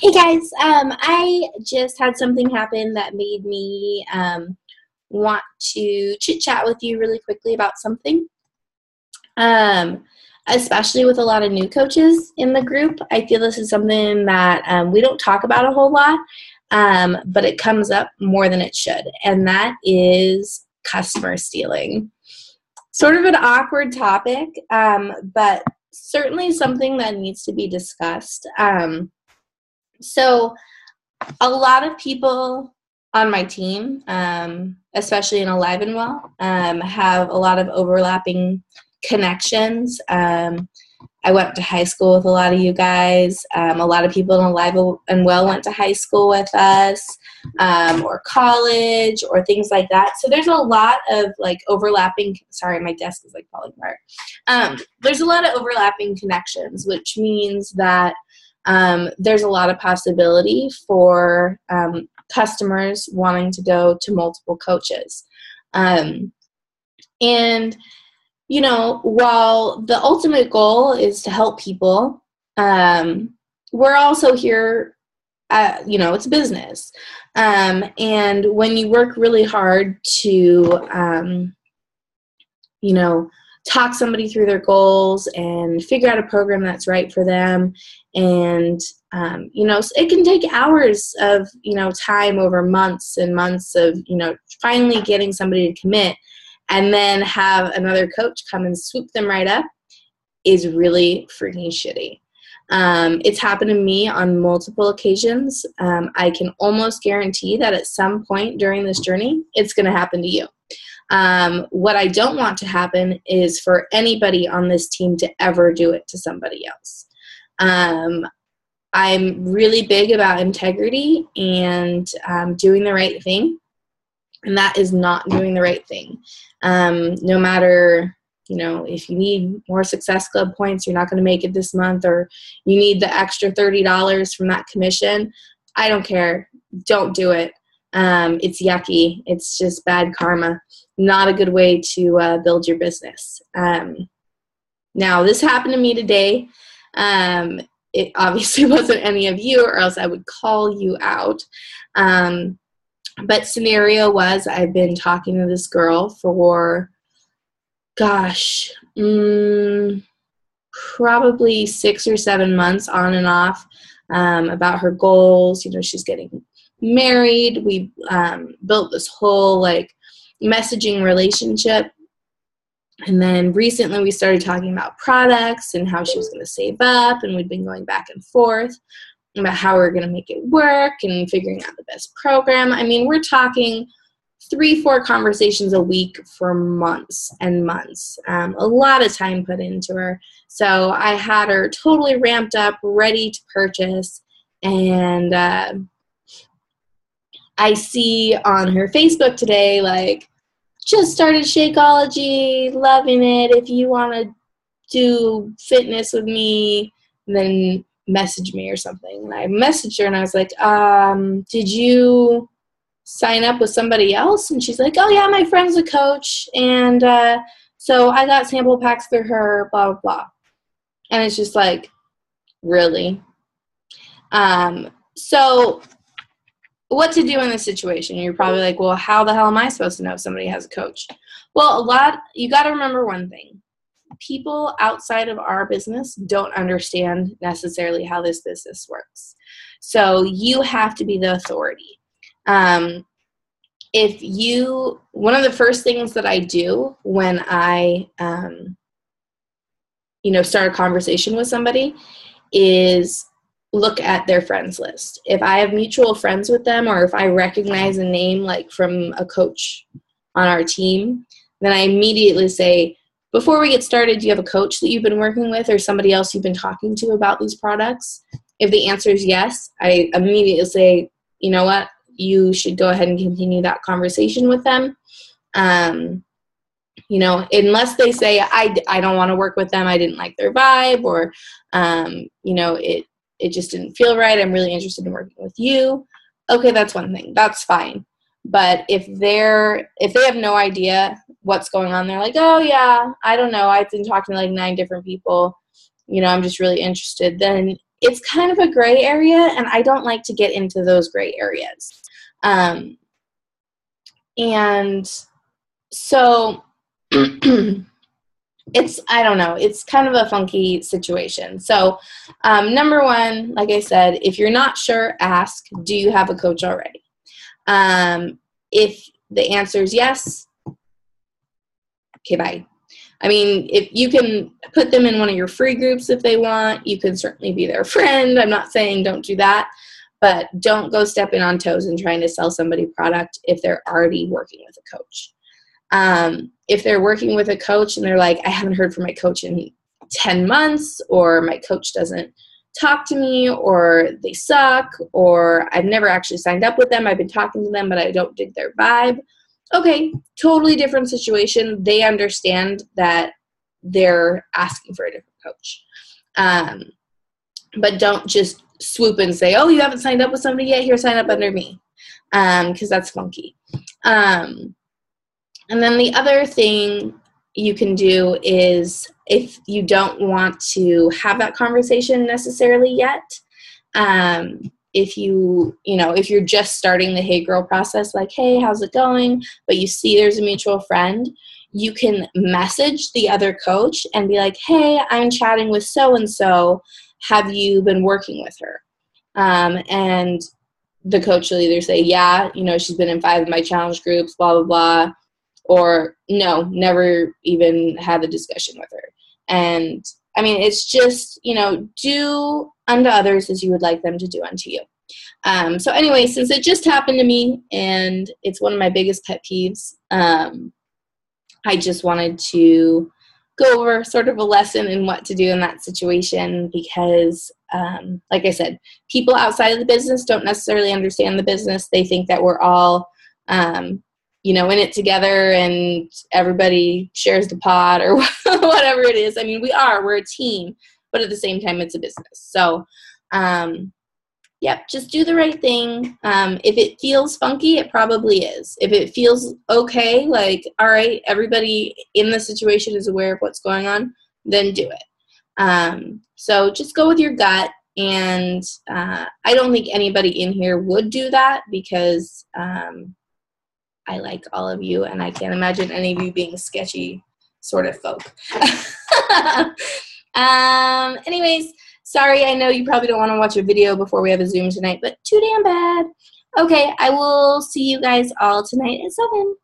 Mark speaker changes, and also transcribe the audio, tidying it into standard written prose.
Speaker 1: Hey guys, I just had something happen that made me want to chit chat with you really quickly about something. Um, Especially with a lot of new coaches in the group, I feel this is something that we don't talk about a whole lot, but it comes up more than it should, and that is customer stealing. Sort of an awkward topic, but certainly something that needs to be discussed. So a lot of people on my team, especially in Alive and Well, have a lot of overlapping connections. I went to high school with a lot of you guys. A lot of people in Alive and Well went to high school with us, or college, or things like that. So there's a lot of like overlapping. Sorry, my desk is like falling apart. There's a lot of overlapping connections, which means that there's a lot of possibility for customers wanting to go to multiple coaches. And, you know, while the ultimate goal is to help people, we're also here, it's a business. And when you work really hard to, talk somebody through their goals and figure out a program that's right for them. And, it can take hours of, time over months and months of, finally getting somebody to commit, and then have another coach come and swoop them right up is really freaking shitty. It's happened to me on multiple occasions. I can almost guarantee that at some point during this journey, it's going to happen to you. What I don't want to happen is for anybody on this team to ever do it to somebody else. I'm really big about integrity and doing the right thing, and that is not doing the right thing. No matter, if you need more Success Club points, you're not going to make it this month, or you need the extra $30 from that commission, I don't care. Don't do it. It's yucky. It's just bad karma. Not a good way to build your business. Now, this happened to me today. It obviously wasn't any of you, or else I would call you out. But scenario was, I've been talking to this girl for, probably 6 or 7 months on and off, about her goals. She's getting married. We built this whole messaging relationship, and then recently we started talking about products and how she was going to save up, and we'd been going back and forth about how we're going to make it work and figuring out the best program. I mean, we're talking 3-4 conversations a week for months and months. A lot of time put into her. So I had her totally ramped up, ready to purchase, and I see on her Facebook today, just started Shakeology, loving it. If you want to do fitness with me, then message me or something. And I messaged her and I was like, did you sign up with somebody else? And she's like, oh yeah, my friend's a coach, and so I got sample packs through her, blah, blah, blah. And it's just like, really? So what to do in this situation? You're probably like, well, how the hell am I supposed to know if somebody has a coach? Well, you got to remember one thing. People outside of our business don't understand necessarily how this business works. So you have to be the authority. One of the first things that I do when I, start a conversation with somebody is look at their friends list. If I have mutual friends with them, or if I recognize a name from a coach on our team, then I immediately say, before we get started, do you have a coach that you've been working with, or somebody else you've been talking to about these products? If the answer is yes, I immediately say, you know what, you should go ahead and continue that conversation with them. Unless they say, I don't want to work with them, I didn't like their vibe, or, it just didn't feel right, I'm really interested in working with you. Okay, that's one thing. That's fine. But if they have no idea what's going on, they're like, oh yeah, I don't know, I've been talking to 9 different people, I'm just really interested, then it's kind of a gray area, and I don't like to get into those gray areas. And so I don't know, it's kind of a funky situation. So number one, like I said, if you're not sure, ask, do you have a coach already? If the answer is yes, okay, bye. I mean, if you can put them in one of your free groups if they want, you can certainly be their friend. I'm not saying don't do that, but don't go stepping on toes and trying to sell somebody product if they're already working with a coach. If they're working with a coach and they're like, I haven't heard from my coach in 10 months, or my coach doesn't talk to me, or they suck, or I've never actually signed up with them, I've been talking to them, but I don't dig their vibe. Okay, totally different situation. They understand that they're asking for a different coach. But don't just swoop and say, oh, you haven't signed up with somebody yet? Here, sign up under me. Because that's funky. And then the other thing you can do is, if you don't want to have that conversation necessarily yet, if you're just starting the Hey Girl process, like, hey, how's it going? But you see there's a mutual friend, you can message the other coach and be like, hey, I'm chatting with so-and-so. Have you been working with her? And the coach will either say, yeah, she's been in 5 of my challenge groups, blah, blah, blah. Or no, never even had a discussion with her. And I mean, it's just, do unto others as you would like them to do unto you. So anyway, since it just happened to me and it's one of my biggest pet peeves, I just wanted to go over sort of a lesson in what to do in that situation, because, like I said, people outside of the business don't necessarily understand the business. They think that we're all, in it together and everybody shares the pot or whatever it is. I mean, we're a team, but at the same time, it's a business. So, just do the right thing. If it feels funky, it probably is. If it feels okay, like, all right, everybody in the situation is aware of what's going on, then do it. So just go with your gut. And I don't think anybody in here would do that, because I like all of you, and I can't imagine any of you being sketchy sort of folk. Anyways, sorry, I know you probably don't want to watch a video before we have a Zoom tonight, but too damn bad. Okay, I will see you guys all tonight at 7.